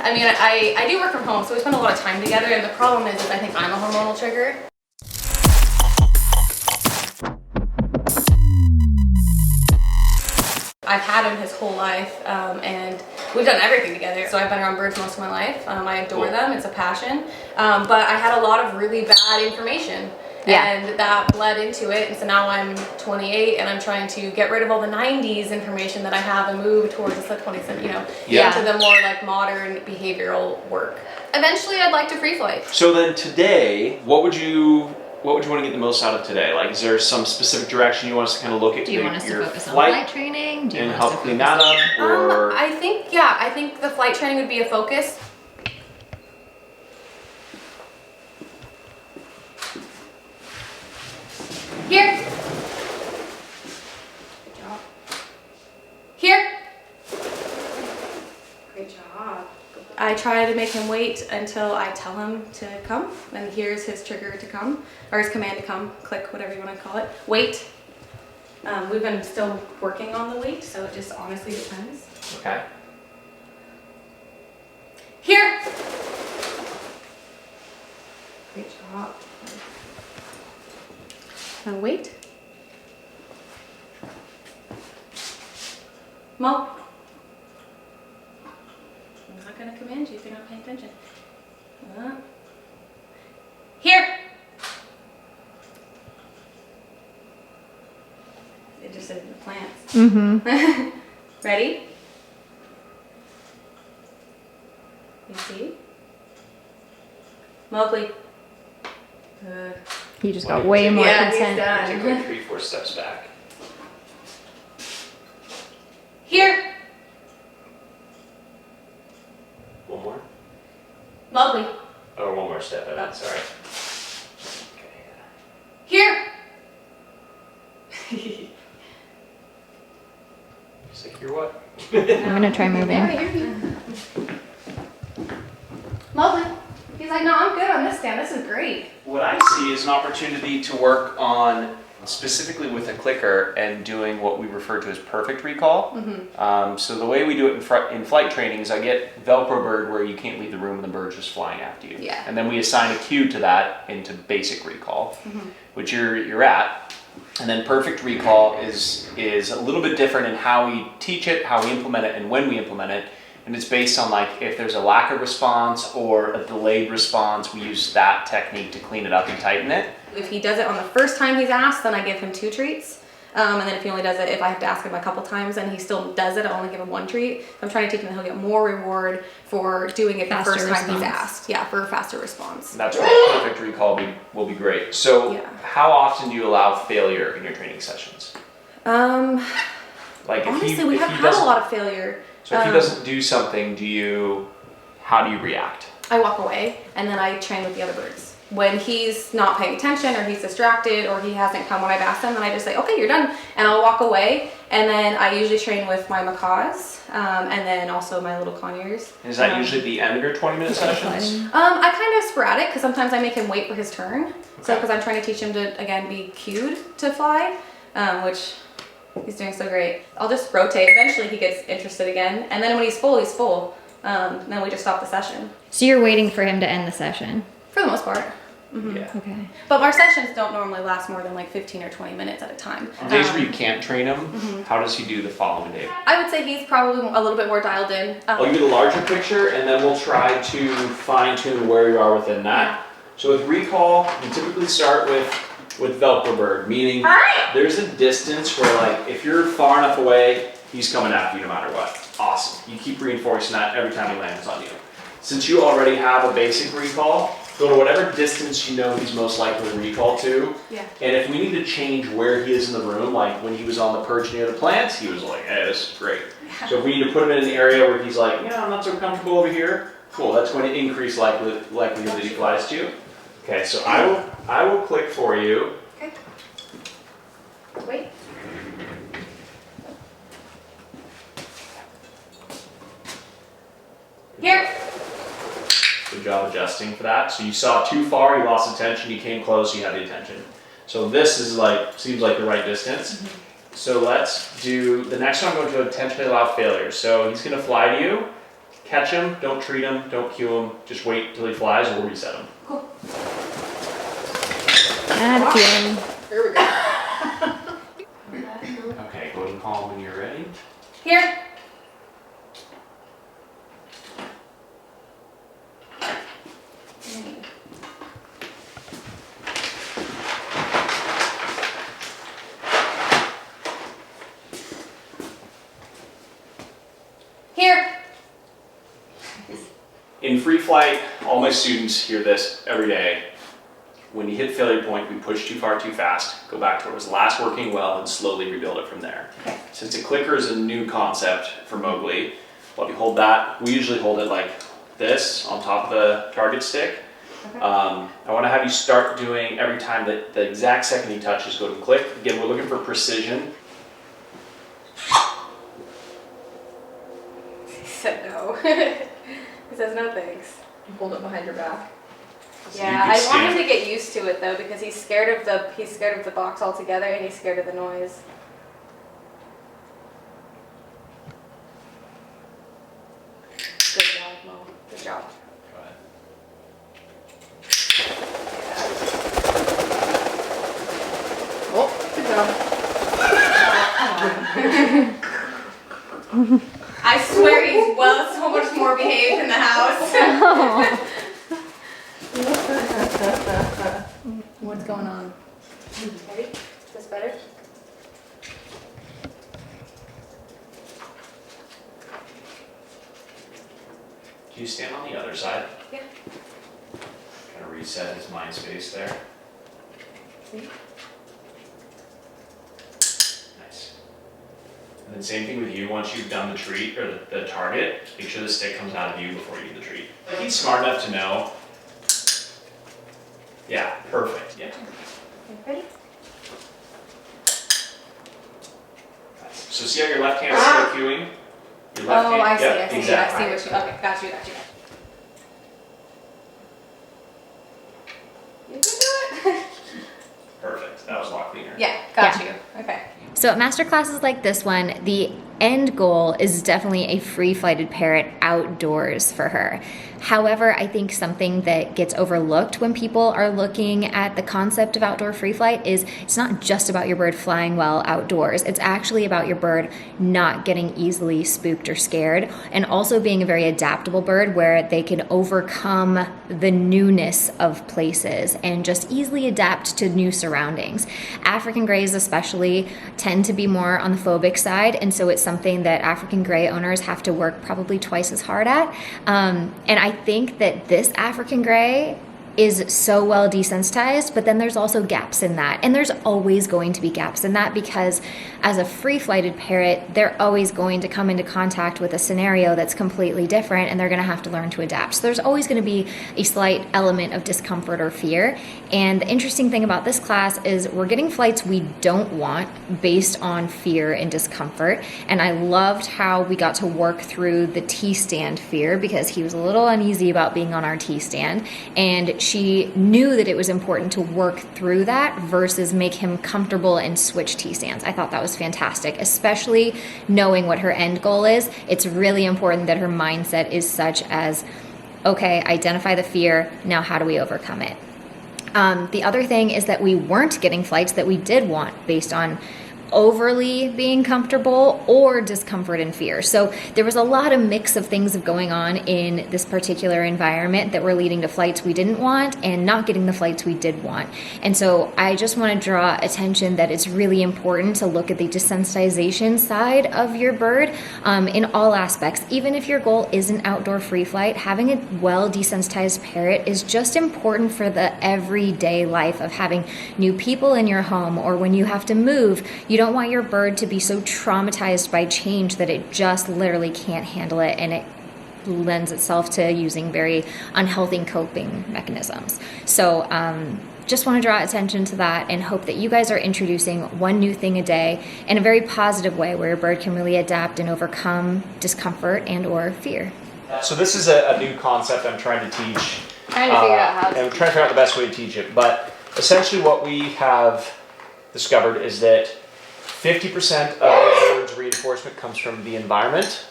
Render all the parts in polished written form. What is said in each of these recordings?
I mean, I do work from home, so we spend a lot of time together, and the problem is I think I'm a hormonal trigger. I've had him his whole life, and we've done everything together. So I've been around birds most of my life. I adore them, it's a passion. But I had a lot of really bad information. And that bled into it, and so now I'm 28 and I'm trying to get rid of all the 90s information that I have and move towards the 20s, you know, into the more like modern behavioral work. Eventually I'd like to free flight. So then today, what would you want to get the most out of today? Like, is there some specific direction you want us to kind of look at? Do you want us to focus on flight training? Do you and want us help to clean that up? Or I think the flight training would be a focus. Here. Good job. Here. Great job. I try to make him wait until I tell him to come, and here's his trigger to come, or his command to come, click, whatever you want to call it. Wait. We've been still working on the wait, so it just honestly depends. Okay. Here. Great job. And wait. Mo. I'm not going to command you if you're not paying attention. Here. It just said the plants. Mm-hmm. Ready? You see? Mowgli. He just got way more consent. Take like 3-4 steps back. Here. One more? Mowgli. Oh, one more step, I meant, sorry. Here. It's like, you're what? I'm gonna try moving. Mowgli. He's like, no, I'm good on this stand. This is great. What I see is an opportunity to work on, specifically with a clicker, and doing what we refer to as perfect recall. Mm-hmm. So the way we do it in flight training is I get Velcro bird where you can't leave the room and the bird's just flying after you. Yeah. And then we assign a cue to that into basic recall, which you're at. And then perfect recall is a little bit different in how we teach it, how we implement it, and when we implement it. And it's based on like if there's a lack of response or a delayed response, we use that technique to clean it up and tighten it. If he does it on the first time he's asked, then I give him 2 treats. And then if he only does it, if I have to ask him a couple times and he still does it, I only give him 1 treat. I'm trying to teach him that he'll get more reward for doing it the first time he's asked. Yeah, for a faster response. That's where perfect recall will be great. So how often do you allow failure in your training sessions? Like honestly, we have had a lot of failure. So if he doesn't do something, how do you react? I walk away and then I train with the other birds. When he's not paying attention or he's distracted or he hasn't come when I've asked him, then I just say, okay, you're done. And I'll walk away. And then I usually train with my macaws and then also my little conures. Is that usually the end of your 20-minute sessions? I kind of sporadic because sometimes I make him wait for his turn. So because I'm trying to teach him to, again, be cued to fly, which he's doing so great. I'll just rotate. Eventually he gets interested again. And then when he's full, he's full. Then we just stop the session. So you're waiting for him to end the session? For the most part. Yeah. Okay. But our sessions don't normally last more than like 15 or 20 minutes at a time. On days where you can't train him, how does he do the following day? I would say he's probably a little bit more dialed in. I'll give you the larger picture and then we'll try to fine tune where you are within that. So with recall, we typically start with Velcro bird, meaning there's a distance where like if you're far enough away, he's coming after you no matter what. Awesome. You keep reinforcing that every time he lands on you. Since you already have a basic recall, go to whatever distance you know he's most likely to recall to. Yeah. And if we need to change where he is in the room, like when he was on the perch near the plants, he was like, hey, this is great. Yeah. So if we need to put him in an area where he's like, yeah, I'm not so comfortable over here, cool, that's going to increase likelihood that he flies to you. Okay, so I will click for you. Okay. Wait. Here. Good job adjusting for that. So you saw too far, you lost attention, you came close, you had the attention. So this is like, seems like the right distance. So let's do, the next one I'm going to intentionally allow failure. So he's going to fly to you catch him, don't treat him, don't cue him, just wait till he flies and we'll reset him. Cool. And a feeling. Here we go. Okay, go ahead and call when you're ready. Here. Here. In free flight, all my students hear this every day. When you hit failure point, we push too far too fast, go back to where it was last working well and slowly rebuild it from there. Okay. Since a clicker is a new concept for Mowgli, well, if you hold that, we usually hold it like this on top of the target stick. Okay. I want to have you start doing every time that the exact second he touches, go and click. Again, we're looking for precision. He said no. He says no thanks. Hold it behind your back. So Yeah, you I could want him stand- to get used to it though, because he's scared of the box altogether, and he's scared of the noise. Good job, Mo. Good job. Go ahead. Oh, good job. I swear he's so much more behaved in the house. What's going on? Ready? Is this better? Can you stand on the other side? Yeah. Kind of reset his mind space there. See? Nice. And then same thing with you, once you've done the treat, or the target, make sure the stick comes out of you before you do the treat. Like he's smart enough to know. Yeah, perfect, yeah. Okay, ready? Nice. So see how your left hand's still cueing? Your left hand, I see, yep, I see, exactly. I see what you, okay, got you. You can do it. Perfect, that was a lot cleaner. Yeah, got Yeah. you. Okay. So at master classes like this one, the end goal is definitely a free-flighted parrot outdoors for her. However, I think something that gets overlooked when people are looking at the concept of outdoor free flight is it's not just about your bird flying well outdoors. It's actually about your bird not getting easily spooked or scared, and also being a very adaptable bird where they can overcome the newness of places and just easily adapt to new surroundings. African Greys especially tend to be more on the phobic side, and so it's something that African Grey owners have to work probably twice as hard at. And I think that this African Grey is so well desensitized, but then there's also gaps in that. And there's always going to be gaps in that because as a free-flighted parrot, they're always going to come into contact with a scenario that's completely different, and they're gonna have to learn to adapt. So there's always gonna be a slight element of discomfort or fear. And the interesting thing about this class is we're getting flights we don't want based on fear and discomfort. And I loved how we got to work through the T-stand fear because he was a little uneasy about being on our T-stand. And she knew that it was important to work through that versus make him comfortable and switch T-stands. I thought that was fantastic, especially knowing what her end goal is. It's really important that her mindset is such as, okay, identify the fear, now how do we overcome it? The other thing is that we weren't getting flights that we did want based on overly being comfortable or discomfort and fear. So there was a lot of mix of things going on in this particular environment that were leading to flights we didn't want and not getting the flights we did want. And so I just want to draw attention that it's really important to look at the desensitization side of your bird in all aspects. Even if your goal isn't outdoor free flight, having a well desensitized parrot is just important for the everyday life of having new people in your home, or when you have to move, you don't want your bird to be so traumatized by change that it just literally can't handle it, and it lends itself to using very unhealthy coping mechanisms. So just want to draw attention to that and hope that you guys are introducing one new thing a day in a very positive way where your bird can really adapt and overcome discomfort and or fear. So this is a new concept I'm trying to teach. Trying to figure out how to. And I'm trying to figure out the best way to teach it. But essentially what we have discovered is that 50% of the bird's reinforcement comes from the environment,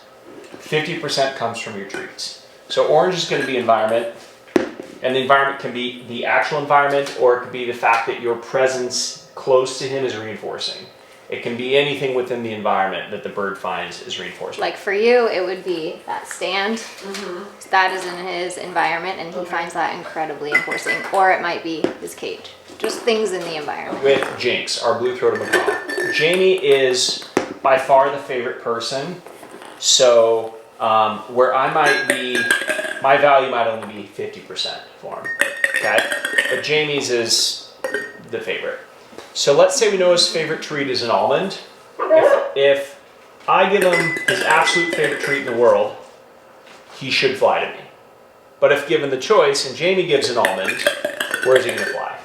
50% comes from your treats. So orange is going to be environment, and the environment can be the actual environment, or it could be the fact that your presence close to him is reinforcing. It can be anything within the environment that the bird finds is reinforcing. Like for you, it would be that stand. That is in his environment, and he finds that incredibly enforcing. Or it might be his cage. Just things in the environment. With Jinx, our blue-throated macaw. Jamie is by far the favorite person. So where I might be, my value might only be 50% for him. Okay? But Jamie's is the favorite. So let's say we know his favorite treat is an almond. If I give him his absolute favorite treat in the world, he should fly to me. But if given the choice and Jamie gives an almond, where is he going to fly?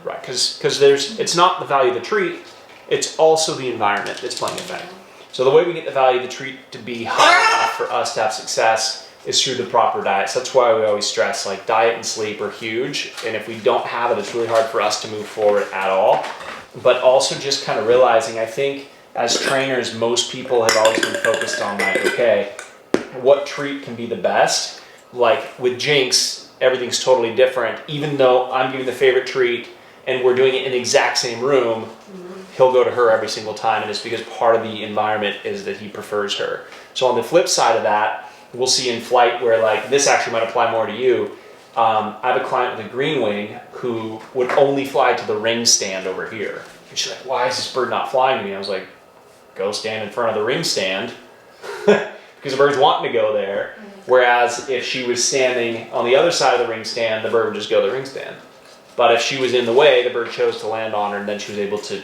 Right, because it's not the value of the treat, it's also the environment that's playing effect. So the way we get the value of the treat to be high enough for us to have success is through the proper diet. So that's why we always stress like diet and sleep are huge. And if we don't have it, it's really hard for us to move forward at all. But also just kind of realizing, I think as trainers, most people have always been focused on like, okay, what treat can be the best? Like with Jinx, everything's totally different. Even though I'm giving the favorite treat and we're doing it in the exact same room, he'll go to her every single time. And it's because part of the environment is that he prefers her. So on the flip side of that, we'll see in flight where like, this actually might apply more to you. I have a client with a green wing who would only fly to the ring stand over here. And she's like, why is this bird not flying to me? I was like, go stand in front of the ring stand because the bird's wanting to go there. Whereas if she was standing on the other side of the ring stand, the bird would just go to the ring stand. But if she was in the way, the bird chose to land on her, and then she was able to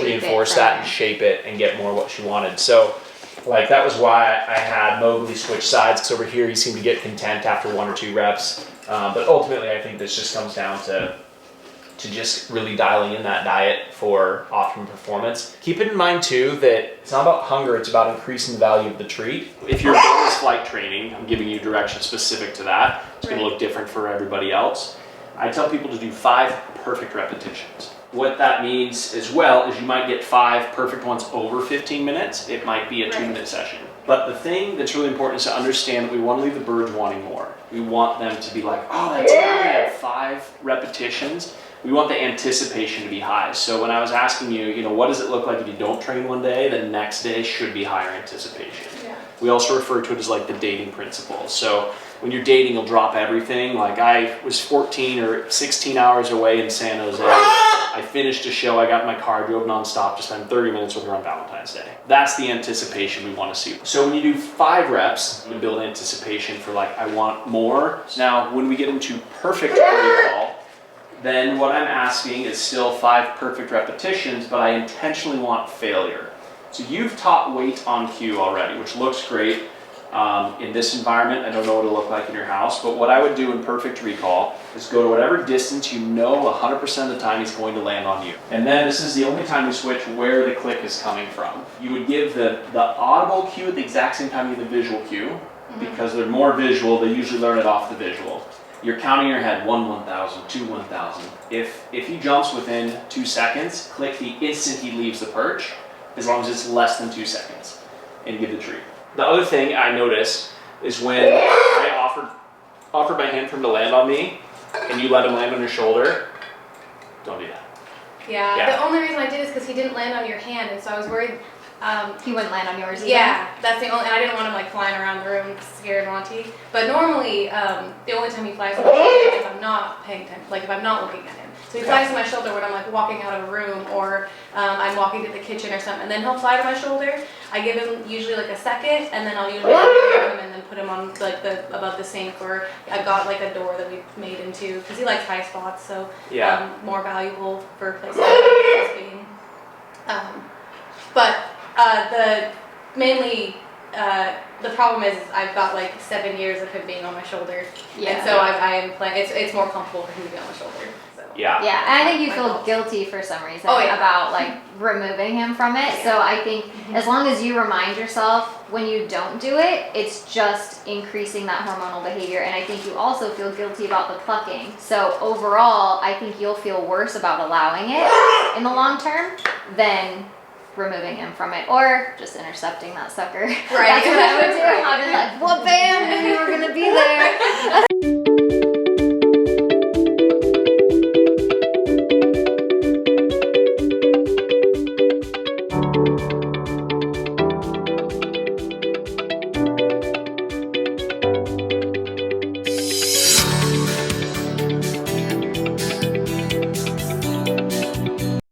reinforce that and shape it and get more what she wanted. So like that was why I had Mowgli switch sides, because over here he seemed to get content after 1 or 2 reps. But ultimately I think this just comes down to just really dialing in that diet for optimum performance. Keep it in mind too that it's not about hunger, it's about increasing the value of the treat. If you're doing this flight training, I'm giving you direction specific to that. It's going to look different for everybody else. I tell people to do 5 perfect repetitions. What that means as well is you might get 5 perfect ones over 15 minutes. It might be a 2-minute session. But the thing that's really important is to understand that we want to leave the birds wanting more. We want them to be like, oh, that's it, I had 5 repetitions. We want the anticipation to be high. So when I was asking you, what does it look like if you don't train one day? The next day should be higher anticipation. Yeah. We also refer to it as like the dating principle. So when you're dating, you'll drop everything. Like I was 14 or 16 hours away in San Jose. I finished a show, I got in my car, drove nonstop to spend 30 minutes with her on Valentine's Day. That's the anticipation we want to see. So when you do 5 reps, you build anticipation for like, I want more. Now, when we get into perfect recall, then what I'm asking is still 5 perfect repetitions, but I intentionally want failure. So you've taught weight on cue already, which looks great. In this environment, I don't know what it'll look like in your house, but what I would do in perfect recall is go to whatever distance you know 100% of the time he's going to land on you. And then this is the only time we switch where the click is coming from. You would give the audible cue at the exact same time you give the visual cue, because they're more visual, they usually learn it off the visual. You're counting in your head 1 1,000, 2 1,000. If he jumps within 2 seconds, click the instant he leaves the perch, as long as it's less than 2 seconds, and give the treat. The other thing I noticed is when I offered my hand for him to land on me, and you let him land on your shoulder, don't do that. Yeah, the only reason I did is because he didn't land on your hand, and so I was worried. He wouldn't land on yours either? Yeah, that's the only, and I didn't want him like flying around the room scared Monty. But normally, the only time he flies on my shoulder is if I'm not paying attention, like if I'm not looking at him. So he flies to my shoulder when I'm like walking out of a room, or I'm walking to the kitchen or something, and then he'll fly to my shoulder. I give him usually like a second, and then I'll usually grab him and then put him on like above the sink, or I've got like a door that we've made into, because he likes high spots, so more valuable for places like being. But the problem is I've got like 7 years of him being on my shoulder, and so I am playing. It's more comfortable for him to be on my shoulder. So. Yeah, and I think you feel guilty for some reason about like removing him from it. So I think as long as you remind yourself when you don't do it, it's just increasing that hormonal behavior. And I think you also feel guilty about the clucking. So overall, I think you'll feel worse about allowing it in the long term than removing him from it, or just intercepting that sucker. Right. That's what I would do. I'd be like, well, bam, knew you were gonna be there.